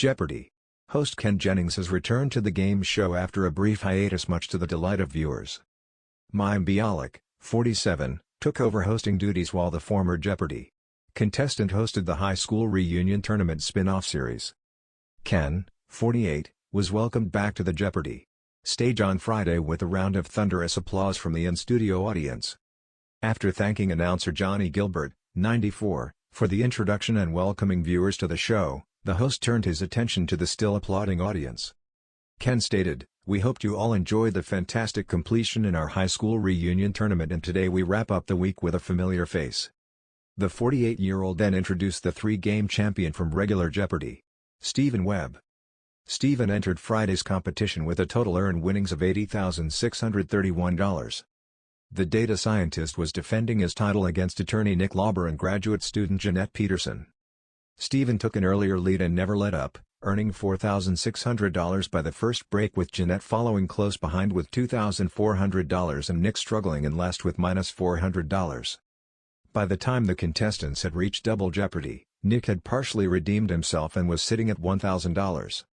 Jeopardy! Host Ken Jennings has returned to the game show after a brief hiatus, much to the delight of viewers. Mayim bialik, 47, took over hosting duties while the former Jeopardy! Contestant hosted the high school reunion tournament spin-off series. Ken, 48, was welcomed back to the Jeopardy! Stage on Friday with a round of thunderous applause from the in-studio audience. After thanking announcer Johnny Gilbert, 94, for the introduction and welcoming viewers to the show, the host turned his attention to the still applauding audience. Ken stated, "We hoped you all enjoyed the fantastic completion in our high school reunion tournament, and today we wrap up the week with a familiar face." The 48-year-old then introduced the three-game champion from regular Jeopardy! Stephen Webb. Stephen entered Friday's competition with a total earned winnings of $80,631. The data scientist was defending his title against attorney Nick Lauber and graduate student Jeanette Peterson. Stephen took an earlier lead and never let up, earning $4,600 by the first break, with Jeanette following close behind with $2,400 and Nick struggling in last with -$400. By the time the contestants had reached Double Jeopardy, Nick had partially redeemed himself and was sitting at $1,000.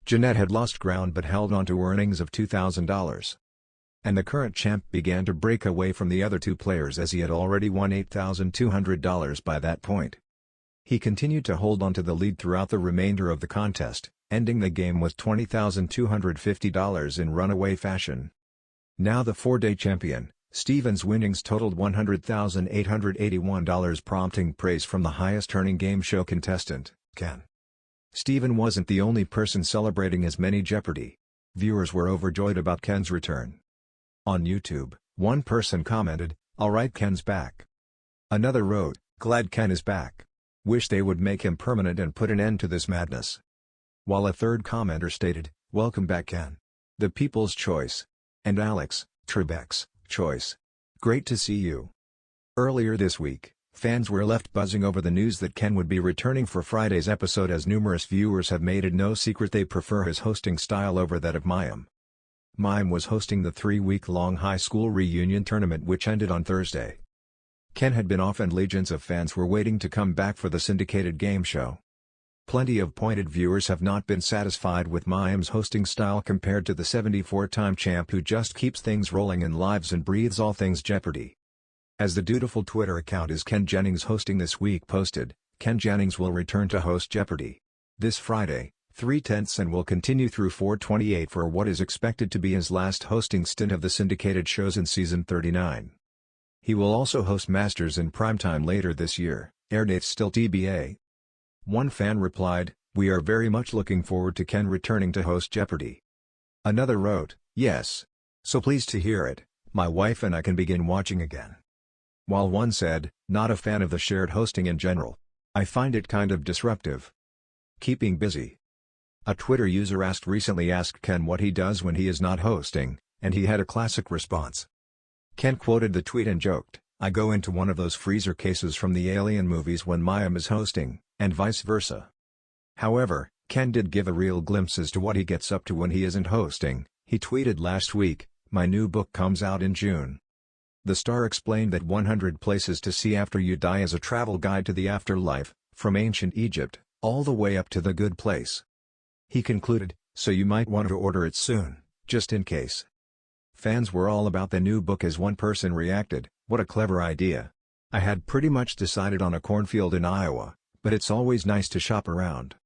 Jeanette had lost ground but held on to earnings of $2,000. And the current champ began to break away from the other two players, as he had already won $8,200 by that point. He continued to hold on to the lead throughout the remainder of the contest, ending the game with $20,250 in runaway fashion. Now the four-day champion, Stephen's winnings totaled $100,881, prompting praise from the highest-earning game show contestant, Ken. Stephen wasn't the only person celebrating his many Jeopardy! Viewers were overjoyed about Ken's return. On YouTube, one person commented, "Alright, Ken's back." Another wrote, "Glad Ken is back. Wish they would make him permanent and put an end to this madness." While a third commenter stated, "Welcome back, Ken. The people's choice. And Alex, Trebek's choice. Great to see you." Earlier this week, fans were left buzzing over the news that Ken would be returning for Friday's episode, as numerous viewers have made it no secret they prefer his hosting style over that of Mayim. Mayim was hosting the 3-week-long high school reunion tournament, which ended on Thursday. Ken had been off and legions of fans were waiting to come back for the syndicated game show. Plenty of pointed viewers have not been satisfied with Mayim's hosting style compared to the 74-time champ, who just keeps things rolling and lives and breathes all things Jeopardy! As the dutiful Twitter account is Ken Jennings hosting this week posted, Ken Jennings will return to host Jeopardy! This Friday, 3/10, and will continue through 4/28 for what is expected to be his last hosting stint of the syndicated shows in season 39. He will also host Masters in primetime later this year, air dates still TBA. One fan replied, "We are very much looking forward to Ken returning to host Jeopardy!" Another wrote, "Yes. So pleased to hear it, my wife and I can begin watching again." While one said, "Not a fan of the shared hosting in general. I find it kind of disruptive. Keeping busy." A Twitter user recently asked Ken what he does when he is not hosting, and he had a classic response. Ken quoted the tweet and joked, "I go into one of those freezer cases from the Alien movies when Mayim is hosting, and vice versa." However, Ken did give a real glimpse as to what he gets up to when he isn't hosting. He tweeted last week, "My new book comes out in June." The star explained that 100 Places to See After You Die is a travel guide to the afterlife, from ancient Egypt, all the way up to the good place. He concluded, "So you might want to order it soon, just in case." Fans were all about the new book, as one person reacted, "What a clever idea. I had pretty much decided on a cornfield in Iowa, but it's always nice to shop around."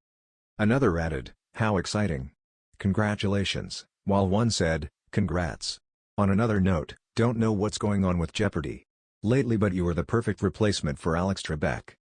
Another added, "How exciting. Congratulations," while one said, "Congrats." On another note, "Don't know what's going on with Jeopardy! Lately, but you are the perfect replacement for Alex Trebek.